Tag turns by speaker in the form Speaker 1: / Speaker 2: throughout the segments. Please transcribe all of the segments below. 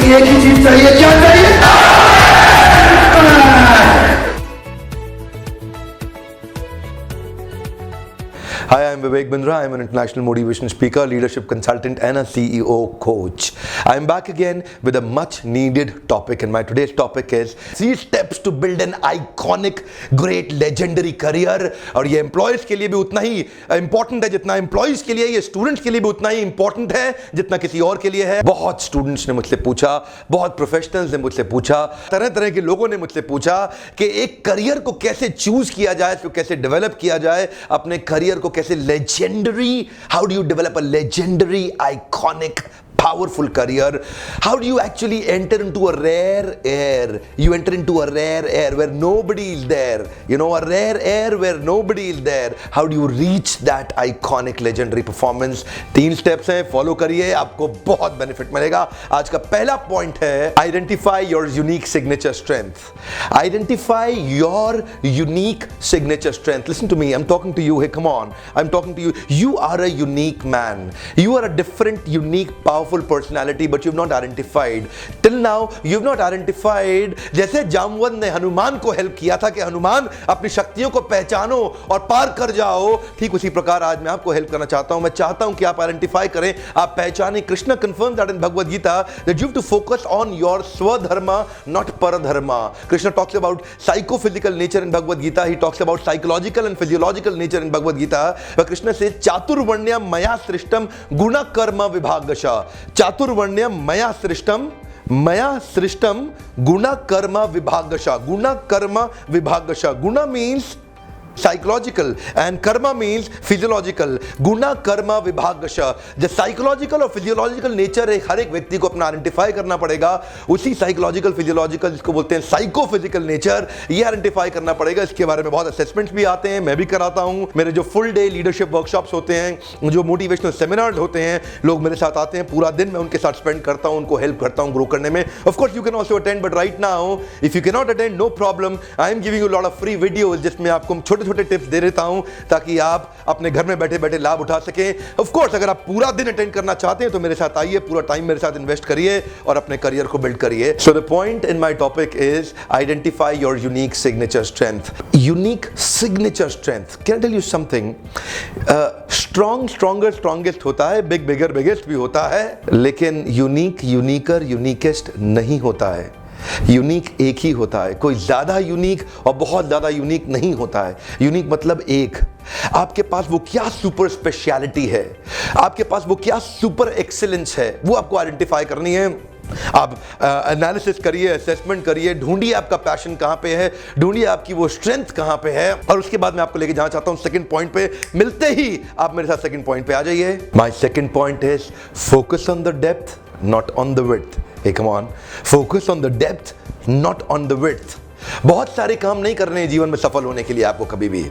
Speaker 1: एक ही चीज चाहिए, क्या चाहिए?
Speaker 2: Hi, I'm Vivek Bindra. I'm an international motivation speaker, leadership consultant, and a CEO coach. I'm back again with a much needed topic, and my today's topic is 3 steps to build an iconic, great, legendary career. और ये employees के लिए भी उतना ही important है जितना employees के लिए, ये स्टूडेंट्स के लिए भी उतना ही इंपॉर्टेंट है जितना किसी और के लिए है। बहुत स्टूडेंट्स ने मुझसे पूछा, बहुत प्रोफेशनल्स ने मुझसे पूछा, तरह तरह के लोगों ने मुझसे पूछा कि एक करियर को कैसे चूज किया जाए, इसको कैसे डेवलप किया जाए, अपने करियर को कैसे legendary, how do you develop a legendary, iconic, powerful career? How do you actually enter into a rare air? You enter into a rare air where nobody is there. You know, a rare air where nobody is there. How do you reach that iconic, legendary performance? 3 steps हैं, follow करिए, आपको बहुत benefit मिलेगा। आज का पहला point है identify your unique signature strength. Identify your unique signature strength. Listen to me, I'm talking to you. Hey, come on, I'm talking to you. You are a unique man. You are a different, unique, powerful personality, but you've not identified. Till now, you've not identified. जैसे जामवंत ने हनुमान को help किया था कि हनुमान अपनी शक्तियों को पहचानो और पार कर जाओ, ठीक उसी प्रकार आज मैं आपको हेल्प करना चाहता हूं। मैं चाहता हूं कि आप आइडेंटिफाई करें, आप पहचानें। Krishna confirms that in Bhagavad Gita that you have to focus on your swadharma, not paradharma. Krishna talks about psychophysical nature in Bhagavad Gita. He talks about psychological and physiological nature in Bhagavad Gita. Where Krishna says chaturvarnyam maya srishtam guna karma vibhagasha. चातुर्वर्ण्यम मया सृष्टम गुना कर्म विभागशा। गुना कर्म विभागशा। गुना means psychological and karma means physiological. गुना कर्म विभागशः। the psychological और physiological nature हर एक व्यक्ति को अपना आइडेंटिफाई करना पड़ेगा। उसी psychological physiological जिसको बोलते हैं psychophysical nature, ये आइडेंटिफाई करना पड़ेगा। इसके बारे में बहुत असेसमेंट्स भी आते हैं, मैं भी कराता हूँ। मेरे जो फुल डे लीडरशिप वर्कशॉप्स होते हैं, जो मोटिवेशनल सेमिनार्स होते हैं, लोग मेरे साथ आते हैं, पूरा दिन मैं उनके साथ स्पेंड करता हूँ, उनको हेल्प करता हूँ ग्रो करने में। Of course you can also attend, but right now if you can not attend, no problem, I am giving you lot of free videos जिसमें आपको छोटे छोटे टिप्स दे देता हूं ताकि आप अपने घर में बैठे बैठे लाभ उठा सकें। ऑफ कोर्स अगर आप पूरा दिन अटेंड करना चाहते हैं तो मेरे साथ आइए, पूरा टाइम मेरे साथ इन्वेस्ट करिए और अपने करियर को बिल्ड करिए। So the point in my topic is identify your unique signature strength. Unique signature strength, can I tell you something? Strongest होता है, बिगर बिगेस्ट भी होता है, लेकिन यूनिक, यूनिकर, यूनिकेस्ट नहीं होता है। यूनिक एक ही होता है। कोई ज्यादा यूनिक और बहुत ज्यादा यूनिक नहीं होता है। यूनिक मतलब एक। आपके पास वो क्या सुपर स्पेशलिटी है, आपके पास वो क्या सुपर एक्सीलेंस है, वो आपको आइडेंटिफाई करनी है। आप एनालिसिस करिए, असेसमेंट करिए, ढूंढिए आपका पैशन कहां पे है, ढूंढिए आपकी वो स्ट्रेंथ कहां पे है, और उसके बाद मैं आपको लेके जाना चाहता हूं सेकंड पॉइंट पे। मिलते ही आप मेरे साथ सेकंड पॉइंट पे आ जाइए। My second point is focus on the depth, not on the width. Hey, come on. Focus on the depth, not on the width. बहुत सारे काम नहीं करने हैं जीवन में सफल होने के लिए आपको कभी भी।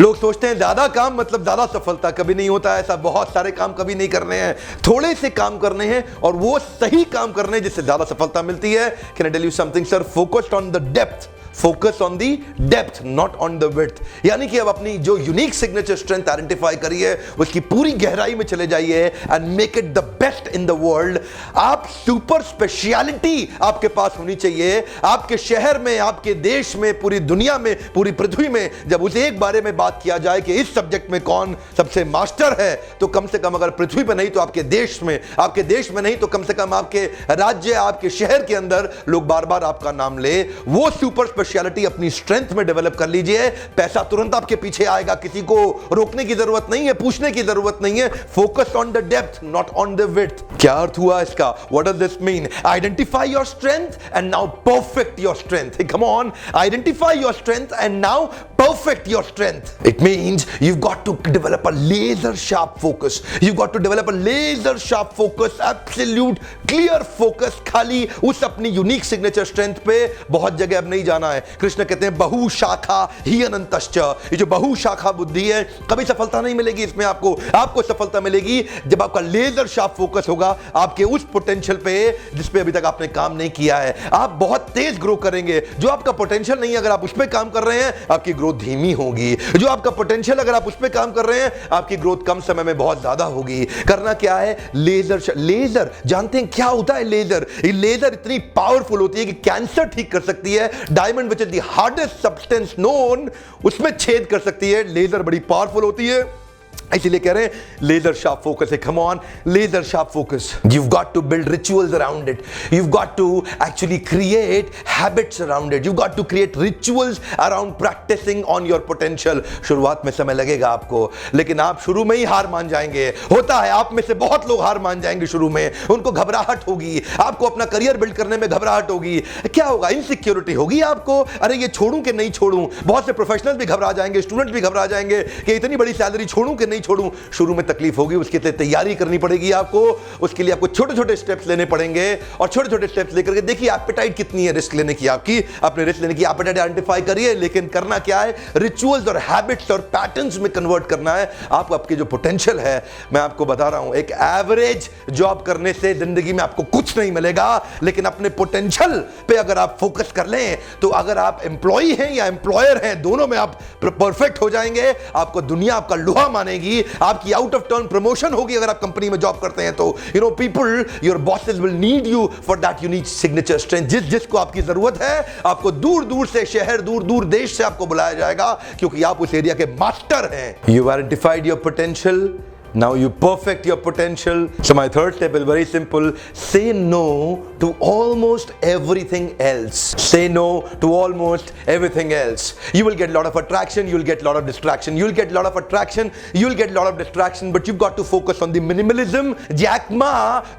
Speaker 2: लोग सोचते हैं ज्यादा काम मतलब ज्यादा सफलता, कभी नहीं होता ऐसा। बहुत सारे काम कभी नहीं करने हैं, थोड़े से काम करने हैं और वो सही काम करने हैं जिससे ज्यादा सफलता मिलती है। Can I tell you something sir? Focused on the depth, focus on the depth, not on the width. यानी कि अब अपनी जो यूनिक सिग्नेचर स्ट्रेंथ आइडेंटिफाई करिए, उसकी पूरी गहराई में चले जाइए and make it the best in the world. आप सुपर स्पेशलिटी आपके पास होनी चाहिए। आपके शहर में, आपके देश में, पूरी दुनिया में, पूरी पृथ्वी में जब उसे एक बारे में बात किया जाए कि इस सब्जेक्ट में कौन सबसे मास्टर है, तो कम से कम अगर पृथ्वी पर नहीं तो आपके देश में, आपके देश में नहीं तो कम से कम आपके राज्य, आपके शहर के अंदर लोग बार बार आपका नाम ले। वो सुपर स्पेशलिटी अपनी स्ट्रेंथ में डेवलप कर लीजिए। पैसा तुरंत आपके पीछे आएगा, किसी को रोकने की जरूरत नहीं है, पूछने की जरूरत नहीं है। Focus on the depth, not on the width. क्या अर्थ हुआ इसका? What does this mean? Identify your strength and now perfect your strength. Come on, identify your strength and now perfect your strength. It means you've got to develop a laser sharp focus. You've got to develop a laser sharp focus, absolute clear focus। खाली उस अपनी unique signature strength पे बहुत जगह अब नहीं जाना है। कृष्ण कहते हैं बहुशाखा ही अनंतश्च। ये जो बहुशाखा बुद्धि है, कभी सफलता नहीं मिलेगी इसमें आपको सफलता मिलेगी जब आपका लेजर शार्प फोकस होगा आपके उस पोटेंशियल पे जिस पे अभी तक आपने काम नहीं किया है। आप बहुत तेज ग्रो करेंगे। जो आपका पोटेंशियल नहीं है, अगर आप उस पे काम कर रहे हैं, आपकी ग्रोथ धीमी होगी। जो आपका पोटेंशियल अगर आप उस पे काम कर रहे हैं, आपकी ग्रोथ कम समय में बहुत ज्यादा होगी। करना क्या है? लेजर जानते हैं क्या होता है? लेजर इतनी पावरफुल होती है कि कैंसर ठीक कर सकती है। Diamond which is the hardest substance known, उसमें छेद कर सकती है। लेजर बड़ी पावरफुल होती है, इसीलिए कह रहे हैं लेजर शार्प फोकस है। Come on, laser sharp focus. You've got to build rituals around it. You've got to actually create habits around it. You've got to create rituals around practicing on your potential. शुरुआत में समय लगेगा आपको, लेकिन आप शुरू में ही हार मान जाएंगे। होता है, आप में से बहुत लोग हार मान जाएंगे शुरू में। उनको घबराहट होगी, आपको अपना करियर बिल्ड करने में घबराहट होगी। क्या होगा? इनसिक्योरिटी होगी आपको। अरे ये छोड़ूं कि नहीं छोड़ूं। बहुत से प्रोफेशनल भी घबरा जाएंगे, स्टूडेंट भी घबरा जाएंगे कि इतनी बड़ी सैलरी छोड़ूं कि नहीं छोड़ूं। शुरू में तकलीफ होगी, उसके लिए तैयारी करनी पड़ेगी आपको। उसके लिए आपको छोटे छोटे स्टेप्स लेने पड़ेंगे, और छोटे छोटे स्टेप्स लेकर के देखिए एपेटाइट कितनी है रिस्क लेने की आपकी। अपने रिस्क लेने की एपेटाइट आइडेंटिफाई करिए, लेकिन करना क्या है? रिचुअल्स और हैबिट्स और पैटर्न्स में कन्वर्ट करना है आपको। आपकी जो पोटेंशियल है, मैं आपको बता रहा हूं, एक एवरेज जॉब करने से जिंदगी में आपको कुछ नहीं मिलेगा, लेकिन अपने पोटेंशियल पे अगर आप फोकस कर लें, तो अगर आप एम्प्लॉई हैं या एम्प्लॉयर हैं, दोनों में आप परफेक्ट हो जाएंगे। आपको दुनिया आपका लोहा मानेगी। आपकी आउट ऑफ टर्न प्रमोशन होगी अगर आप कंपनी में जॉब करते हैं तो। You know, people, your bosses will need you for that unique signature strength. जिसको आपकी जरूरत है, आपको दूर दूर से, शहर दूर दूर देश से आपको बुलाया जाएगा, क्योंकि आप उस एरिया के मास्टर हैं। You identified your potential, now you perfect your potential. So my third step is very simple. Say no to almost everything else. Say no to almost everything else. You will get a lot of attraction, you will get a lot of distraction. You will get a lot of attraction, you will get a lot of distraction, but you've got to focus on the minimalism. Jack Ma,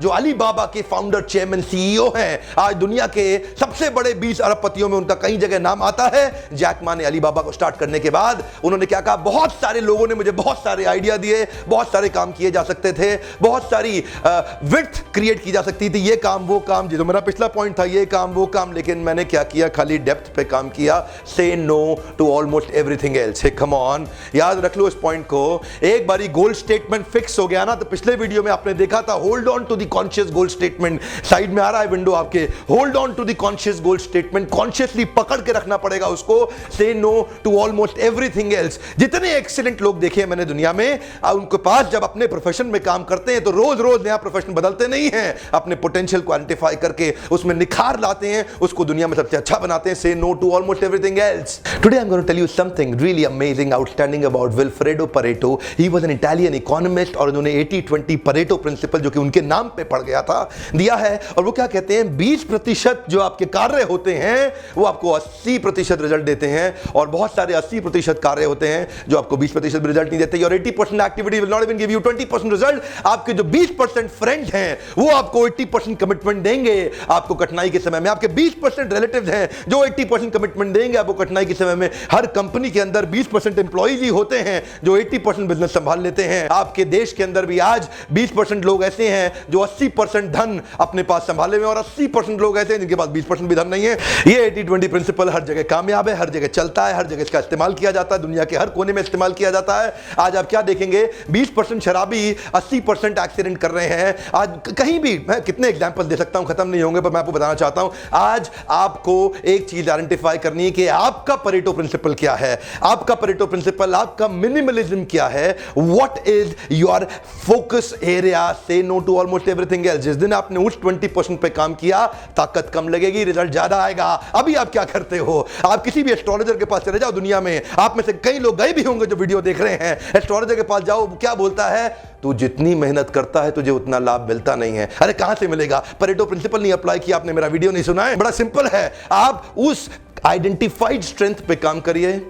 Speaker 2: जो Alibaba के founder, chairman, CEO हैं, आज दुनिया के सबसे बड़े 20 अरबपतियों में उनका कई जगह नाम आता है। जैक मा ने अलीबाबा को स्टार्ट करने के बाद उन्होंने क्या कहा? बहुत सारे लोगों ने मुझे बहुत सारे आइडिया दिए, बहुत सारे काम किए जा सकते थे, बहुत सारी विड्थ क्रिएट की जा सकती थी, ये काम वो काम, जो मेरा पिछला पॉइंट था, ये काम वो काम, लेकिन मैंने क्या किया? खाली डेप्थ पे काम किया। Say no to almost everything else. Come on, याद रख लो इस पॉइंट को। एक बारी गोल स्टेटमेंट फिक्स हो गया ना, तो पिछले वीडियो में आपने देखा था, hold on to the conscious goal statement. Side में आ रहा है विंडो आपके, hold on to the conscious goal statement. Consciously पकड़ के रखना पड़ेगा उसको। Say no to almost everything else. जितने एक्सीलेंट लोग देखे मैंने दुनिया में, उनके पास जब अपने प्रोफेशन में काम करते हैं तो रोज रोज नया प्रोफेशन बदलते नहीं हैं। अपने पोटेंशियल को आइडेंटिफाई करके उसमें निखार लाते हैं, उसको दुनिया में सबसे अच्छा बनाते हैं। Say no to almost everything else. Today I am going to tell you something really amazing, outstanding about Vilfredo Pareto. He was an Italian economist, और उन्होंने 80-20 परेटो प्रिंसिपल, जो कि उनके नाम पे पड़ गया था, दिया है। और वो क्या कहते हैं? 20% जो आपके कार्य होते हैं वो आपको 80% रिजल्ट देते हैं, और बहुत सारे 80% कार्य होते हैं जो आपको 20% भी रिजल्ट नहीं देते। और 80% activity will not even give you 20% result. आपके जो 20% फ्रेंड्स हैं वो आपको 80% कमिटमेंट देंगे आपको कठिनाई के समय में। आपके 20% रिलेटिव्स हैं जो 80% कमिटमेंट देंगे आपको कठिनाई के समय में। हर कंपनी के अंदर 20% एम्प्लॉइज ही होते हैं जो 80% बिजनेस संभाल लेते हैं। आपके देश के अंदर भी आज 20% लोग ऐसे हैं जो 80% धन अपने पास संभाले हुए, और 80% लोग ऐसे हैं जिनके पास 20% भी धन नहीं है। ये 80-20 प्रिंसिपल हर जगह कामयाब है, हर जगह चलता है, हर जगह इसका इस्तेमाल किया जाता है, दुनिया के हर कोने में इस्तेमाल किया जाता है। आज आप क्या देखेंगे? 20% शराबी 80% एक्सीडेंट कर रहे हैं। आज कहीं भी, मैं कितने एग्जांपल दे सकता हूं, खत्म नहीं होंगे, पर मैं आपको बताना चाहता हूं। आज आपको एक चीज आइडेंटिफाई करनी है कि आपका परेटो प्रिंसिपल क्या है, आपका परेटो प्रिंसिपल, आपका मिनिमलिज्म क्या है। What is your focus area? Say no to almost everything else. जिस दिन आपने उस 20% पे काम किया, ताकत कम लगेगी, रिजल्ट ज्यादा आएगा। अभी आप क्या करते हो? आप किसी भी एस्ट्रोलॉजर के पास चले जाओ, दुनिया में आप में से कई लोग गए भी होंगे जो वीडियो देख रहे हैं। एस्ट्रोलॉजर के पास जाओ, क्या बोलता है? तू जितनी मेहनत करता है तुझे उतना लाभ मिलता नहीं है। अरे कहां से मिलेगा? परेटो प्रिंसिपल नहीं अप्लाई किया आपने, मेरा वीडियो नहीं सुना है? बड़ा सिंपल है, आप उस आइडेंटिफाइड स्ट्रेंथ पे काम करिए,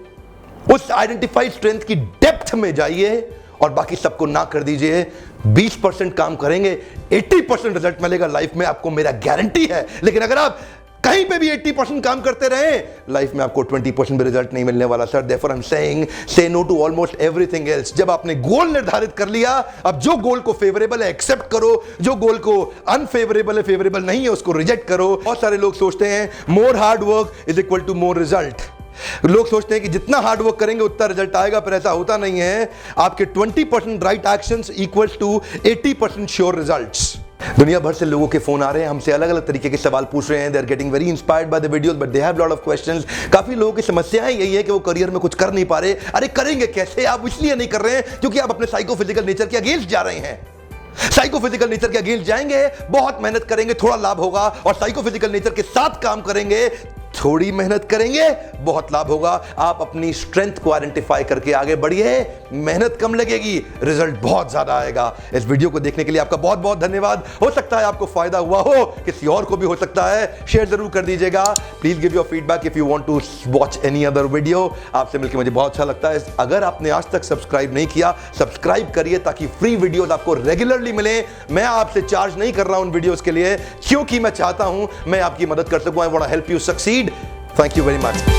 Speaker 2: उस आइडेंटिफाइड स्ट्रेंथ की डेप्थ में जाइए, और बाकी सबको ना कर दीजिए। 20% काम करेंगे, 80% रिजल्ट मिलेगा लाइफ में, आपको मेरा गारंटी है। लेकिन अगर आप कहीं पे भी 80% काम करते रहे, लाइफ में आपको 20% भी रिजल्ट नहीं मिलने वाला sir. Therefore I am saying say no to almost everything else. जब आपने गोल निर्धारित कर लिया, अब जो गोल को फेवरेबल है एक्सेप्ट करो, जो गोल को अनफेवरेबल है, फेवरेबल नहीं है, उसको रिजेक्ट करो। बहुत सारे लोग सोचते हैं more hard work is equal to more result. लोग सोचते हैं कि जितना हार्ड वर्क करेंगे उतना रिजल्ट आएगा, पर ऐसा होता नहीं है। आपके 20% right actions equals to 80% sure results. दुनिया भर से लोगों के फोन आ रहे हैं, हमसे अलग अलग तरीके के सवाल पूछ रहे हैं। They are getting very inspired by the videos but they have lot of questions. काफी लोगों की समस्याएं यही है कि वो करियर में कुछ कर नहीं पा रहे। अरे करेंगे कैसे? आप इसलिए नहीं कर रहे हैं क्योंकि आप अपने साइकोफिजिकल नेचर के अगेंस्ट जा रहे हैं। साइकोफिजिकल नेचर के अगेंस्ट जाएंगे, बहुत मेहनत करेंगे, थोड़ा लाभ होगा, और साइकोफिजिकल नेचर के साथ काम करेंगे, थोड़ी मेहनत करेंगे, बहुत लाभ होगा। आप अपनी स्ट्रेंथ को आइडेंटिफाई करके आगे बढ़िए, मेहनत कम लगेगी, रिजल्ट बहुत ज्यादा आएगा। इस वीडियो को देखने के लिए आपका बहुत बहुत धन्यवाद। हो सकता है आपको फायदा हुआ हो, किसी और को भी हो सकता है। शेयर जरूर कर दीजिएगा। Please give your feedback if you want to watch any other video. आपसे मिलकर मुझे बहुत अच्छा लगता है। अगर आपने आज तक सब्सक्राइब नहीं किया, सब्सक्राइब करिए ताकि फ्री वीडियोस आपको रेगुलरली मिले। मैं आपसे चार्ज नहीं कर रहा हूं उन वीडियोस के लिए, क्योंकि मैं चाहता हूं मैं आपकी मदद कर सकूं। I want to help you succeed. Thank you very much.